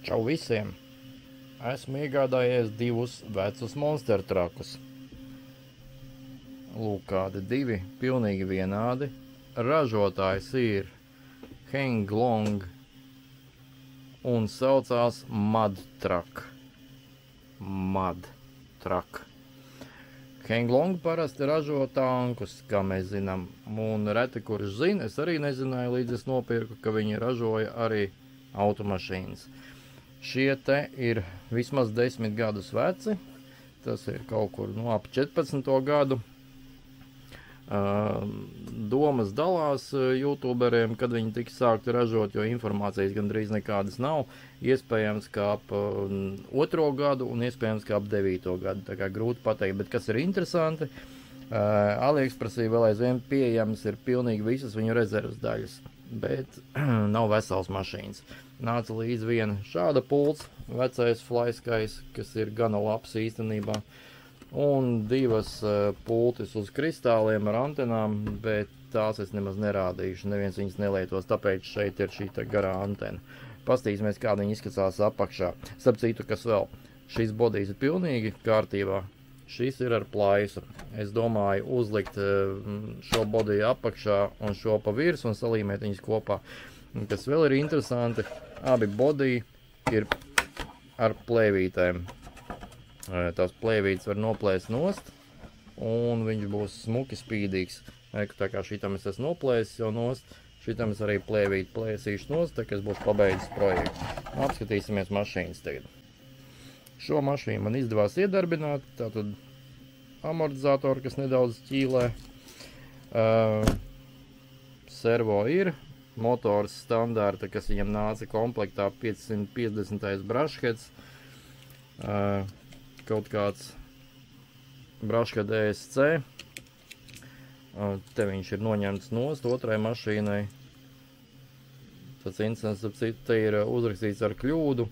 Čau visiem! Esmu iegādājies divus vecus monster trakus. Lūk, kādi divi, pilnīgi vienādi. Ražotājs ir Henglong un saucās Mud Truck. Henglong parasti ražo tankus, kā mēs zinām, un reti kurš zina, es arī nezināju, līdz es nopirku, ka viņi ražoja arī automašīnas. Šie te ir vismaz 10 gadus veci, tas ir kaut kur ap 14. gadu. Domas dalās youtuberiem, kad viņi tiks sākti ražot, jo informācijas gandrīz nekādas nav. Iespējams, ka ap 2. gadu un iespējams, ka ap 9. gadu. Tā kā grūti pateikt, bet kas ir interesanti, AliExpressī vēl aizvien pieejams ir pilnīgi visas viņu rezervas daļas, bet nav vesels mašīnas. Nāca līdz viena šāda pults, vecais Flyskais, kas ir gana labs īstenībā, un divas pultis uz kristāliem ar antenām, bet tās es nemaz nerādīšu, neviens viņas nelietos, tāpēc šeit ir šī garā antena. Pastīsimies, kā viņi izskatās apakšā. Starp citu, kas vēl, šīs bodijas ir pilnīgi kārtībā, šis ir ar plaisu. Es domāju uzlikt šo bodiju apakšā un šo pa virs un salīmēt viņas kopā. Kas vēl ir interesanti, abi bodiji ir ar plēvītēm. Tās plēvītes var noplēst nost, un viņš būs smuki spīdīgs. Tā kā šitam es esmu noplēsis jau nost, šitam es arī plēvīti plēsīšu nost, tā kā es būšu pabeidzis projektu. Apskatīsimies mašīnas tagad. Šo mašīnu man izdevās iedarbināt, tātad amortizātori, kas nedaudz ķīlē. Servo ir, motors standarta, kas viņam nāca komplektā 550. brushheads. Kaut kāds brushhead ESC. Te viņš ir noņemts nost otrai mašīnai. Tas instants, ap citu, te ir uzrakstīts ar kļūdu.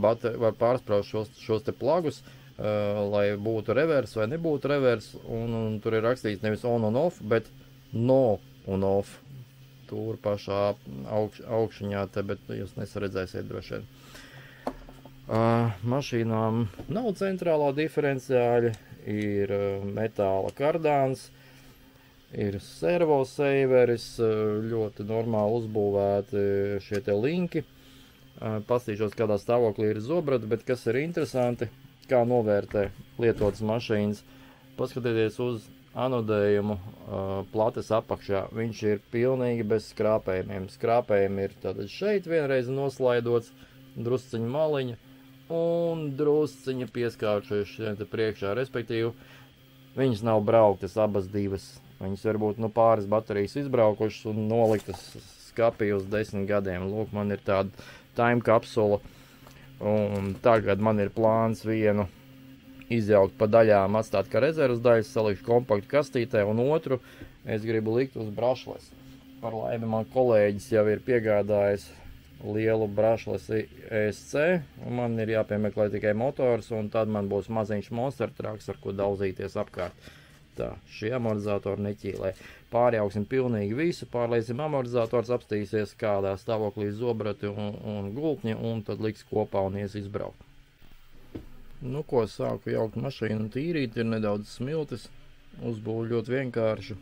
Var pārspraust šos te plagus, lai būtu revers vai nebūtu revers. Un tur ir rakstīts nevis on un off, bet no un off. Tur pašā augšņā te, bet jūs nesaredzēsiet droši vien. Mašīnām nav centrālā diferenciāļa, ir metāla kardāns, ir servo saveris, ļoti normāli uzbūvēti šie te linki. Pastīšos, kādā stāvoklī ir zobrati, bet kas ir interesanti, kā novērtē lietotas mašīnas. Paskatieties uz anodējumu plates apakšā. Viņš ir pilnīgi bez skrāpējumiem. Skrāpējumi ir tātad šeit vienreiz noslaidots, drusciņa maliņa un drusciņa pieskāršojuši šeit priekšā, respektīvi viņas nav brauktas abas divas. Viņas varbūt pāris baterijas izbraukušas un noliktas skapī uz 10 gadiem. Lūk, man ir tāda time kapsula, un tagad man ir plāns vienu izjaukt pa daļām, atstāt kā rezervas daļas, salikšu kompaktu kastītē, un otru es gribu likt uz brushless. Par laimi man kolēģis jau ir piegādājis lielu brushless ESC, un man ir jāpiemeklē tikai motors, un tad man būs maziņš monster trucks, ar ko daudzīties apkārt. Tā, šie amortizatori neķīlē. Pārjauksim pilnīgi visu, pārliesim amortizators, apstīsies kādā stāvoklī zobrati un gultņi, un tad liks kopā un ies izbraukt. Nu, ko sāku jaukt mašīnu un tīrīt, ir nedaudz smiltis, uzbūvu ļoti vienkārši.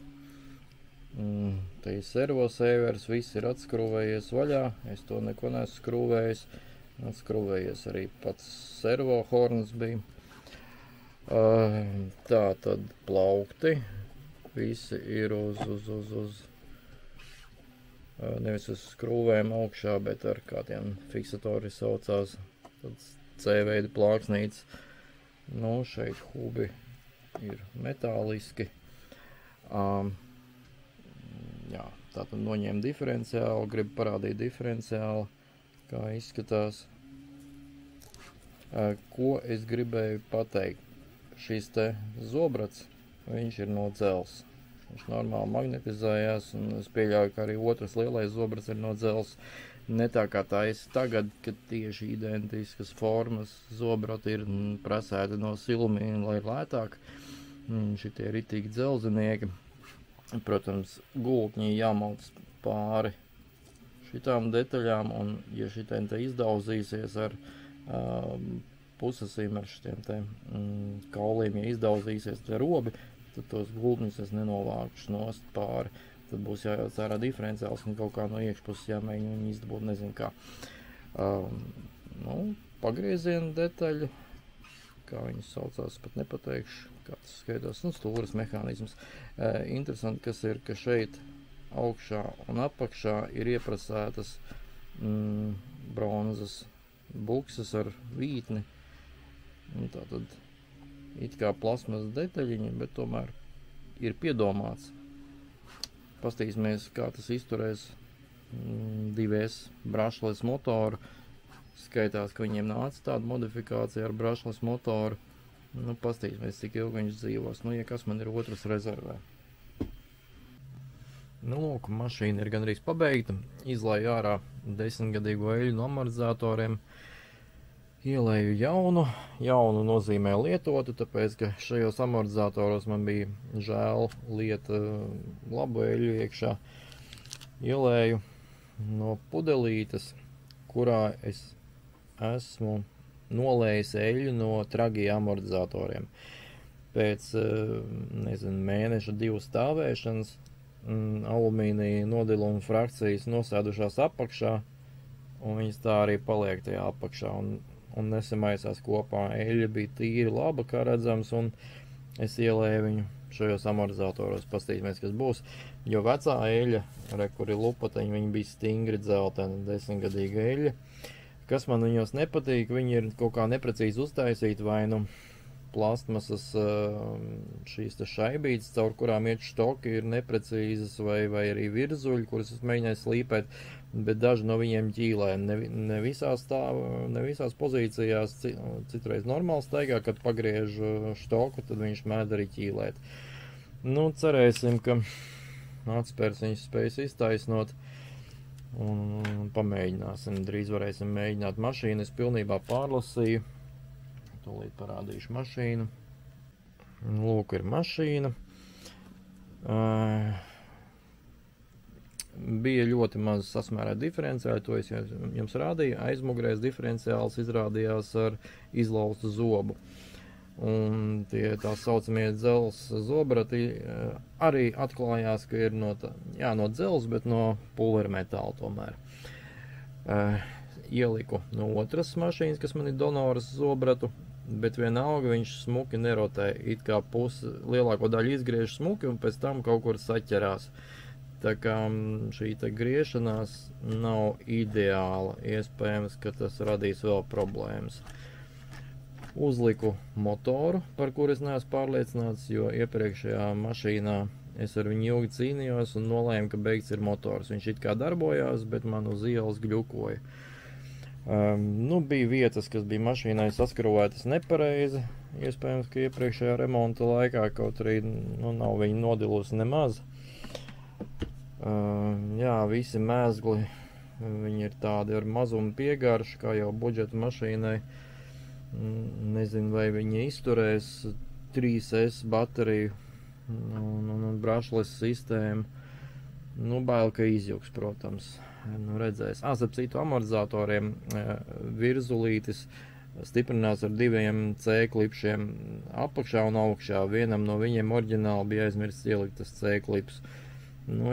Te ir servo saveris, viss ir atskrūvējies vaļā, es to neko neesmu skrūvējis, atskrūvējies arī pats servo horns bija. Tā tad plaukti, visi ir nevis uz skrūvēm augšā, bet ar kādiem fiksatori saucās, tāds C-veida plāksnītes. Nu, šeit hubi ir metāliski. Jā, tātad noņēmu diferenciālu, gribu parādīt diferenciālu, kā izskatās. Ko es gribēju pateikt? Šīs te zobrats, viņš ir no dzels. Viņš normāli magnetizējās, un es pieļauju, ka arī otrs lielais zobrats ir no dzels. Ne tā kā taisa tagad, kad tieši identiskas formas zobrati ir prasēti no silumīna, lai ir lētāk. Šitie ritīgi dzelzinieki. Protams, gultņi jāmalc pāri šitām detaļām, un ja šitiem te izdauzīsies ar pusasīm ar šitiem te kauliem, ja izdauzīsies te robi, tad tos gultņus es nenovākšu nost pāri. Tad būs jājauc ārā diferenciāls un kaut kā no iekšpuses jāmēģina viņu izdabūt, nezinu kā. Pagrieziena detaļa, kā viņas saucās, pat nepateikšu, kā tas skaitās, stūras mehānisms. Interesanti, kas ir, ka šeit augšā un apakšā ir ieprasētas bronzas bukses ar vītni. Tātad it kā plasmas detaļiņa, bet tomēr ir piedomāts. Pastīsimies, kā tas izturēs 2S brushless motoru. Skaitās, ka viņiem nāca tāda modifikācija ar brushless motoru. Pastīsimies, cik ilgi viņš dzīvos. Ja kas man ir otrs rezervē. Lūk, mašīna ir gandrīz pabeigta. Izlaiju ārā 10-gadīgo eļu no amortizatoriem. Ielēju jaunu. Jaunu nozīmē lietotu, tāpēc, ka šajos amortizatoros man bija žēl liet labu eļu iekšā. Ielēju no pudelītes, kurā es esmu nolējis eļu no tragie amortizatoriem. Pēc, mēneša 2 stāvēšanas alumīnija nodiluma frakcijas nosēdušās apakšā, un viņas tā arī paliek tajā apakšā, un nesamaisās kopā. Eļļa bija tīri laba, kā redzams, un es ielēju viņu šajos amortizatoros. Pastīsimies, kas būs, jo vecā eļļa, kur ir lupateņi, viņa bija stingri dzeltena, 10-gadīga eļļa. Kas man viņos nepatīk, viņi ir kaut kā neprecīzi uztaisīti, vai plastmasas šīs te šaibītes, caur kurām iet štoki, ir neprecīzas, vai arī virzuļi, kuras es mēģināju slīpēt, bet daži no viņiem ķīlē. Ne visās pozīcijās, citreiz normāli staigā, kad pagriež štoku, tad viņš mēdz arī ķīlēt. Cerēsim, ka atspērs viņš spējas iztaisnot, un pamēģināsim. Drīz varēsim mēģināt mašīnu. Es pilnībā pārlasīju. Tūlīt parādīšu mašīnu. Lūk, ir mašīna. Bija ļoti maz sasmērēt diferenciāli, to es jums rādīju. Aizmugurējais diferenciāls izrādījās ar izlaustu zobu. Un tie tā saucamie dzels zobrati arī atklājās, ka ir no dzels, bet no pulvermetāla tomēr. Ieliku no otras mašīnas, kas man ir donoras zobratu, bet vienalga viņš smuki nerotē. It kā lielāko daļu izgriež smuki un pēc tam kaut kur saķerās. Tā kā šī te griešanās nav ideāla. Iespējams, ka tas radīs vēl problēmas. Uzliku motoru, par kuru es neesmu pārliecināts, jo iepriekšējā mašīnā es ar viņu ilgi cīnījos un nolēmu, ka beigts ir motors. Viņš it kā darbojās, bet man uz ielas gļukoja. Bija vietas, kas bija mašīnai saskarovētas nepareizi. Iespējams, ka iepriekšējā remonta laikā kaut arī nav viņa nodilusi nemaz. Visi mēzgli, viņi ir tādi ar mazumu piegaršu, kā jau budžeta mašīnai. Nezinu, vai viņi izturēs 3S bateriju un brushless sistēmu. Bail, ka izjūgs, protams. Redzēs. Starp citu amortizatoriem virzulītis stiprinās ar 2 C klipšiem apakšā un augšā. Vienam no viņiem oriģināli bija aizmirsts ielikt tas C klips.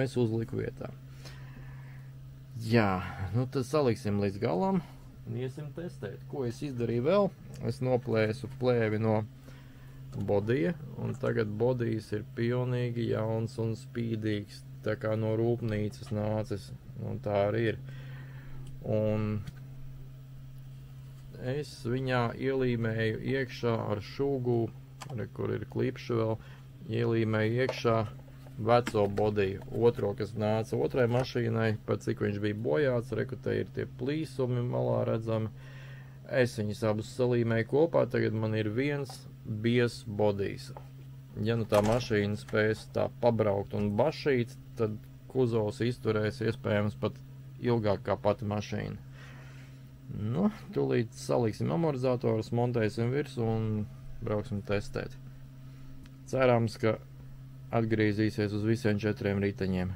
Es uzliku vietā. Tad saliksim līdz galam un iesim testēt. Ko es izdarīju vēl? Es noplēsu plēvi no bodija, un tagad bodijs ir pilnīgi jauns un spīdīgs. Tā kā no rūpnīcas nācis, un tā arī ir. Un es viņā ielīmēju iekšā ar šūgu, kur ir klipši vēl, ielīmēju iekšā veco bodiju, otro, kas nāca otrai mašīnai, pat cik viņš bija bojāts, te ir tie plīsumi malā redzami. Es viņus abus salīmēju kopā, tagad man ir viens biezs bodijs. Ja tā mašīna spēs tā pabraukt un bašīt, tad kuzovs izturēs iespējams pat ilgāk kā pati mašīna. Tūlīt saliksim amortizatorus, montēsim virsū un brauksim testēt. Cerams, ka atgriezīsies uz visiem 4 riteņiem.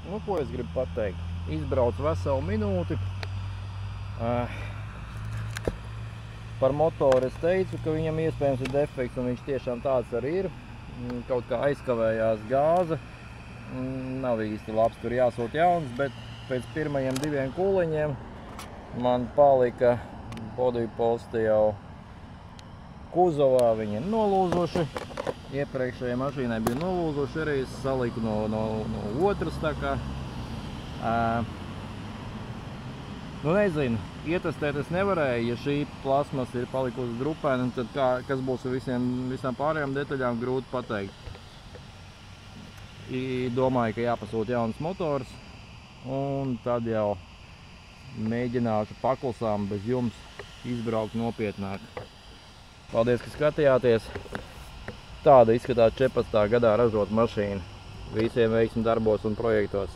Nu, ko es gribu pateikt? Izbraucu veselu minūti. Par motoru es teicu, ka viņam iespējams ir defekts, un viņš tiešām tāds arī ir. Kaut kā aizkavējās gāze. Nav īsti labs, tur jāsūt jauns, bet pēc pirmajiem 2 kūliņiem man palika bodyposti jau kuzovā, viņi ir nolūzuši. Iepriekšējai mašīnai bija nolūzuši, arī es saliku no otras, tā kā. Nu nezinu, ietestēt es nevarēju, ja šī plasmas ir palikusi drupaina, tad kas būs ar visām pārējām detaļām, grūti pateikt. Domāju, ka jāpasūta jauns motors, un tad jau mēģināšu paklusām bez jums izbraukt nopietnāk. Paldies, ka skatījāties! Tāda izskatās 14. gadā ražota mašīna. Visiem veiksmi darbos un projektos!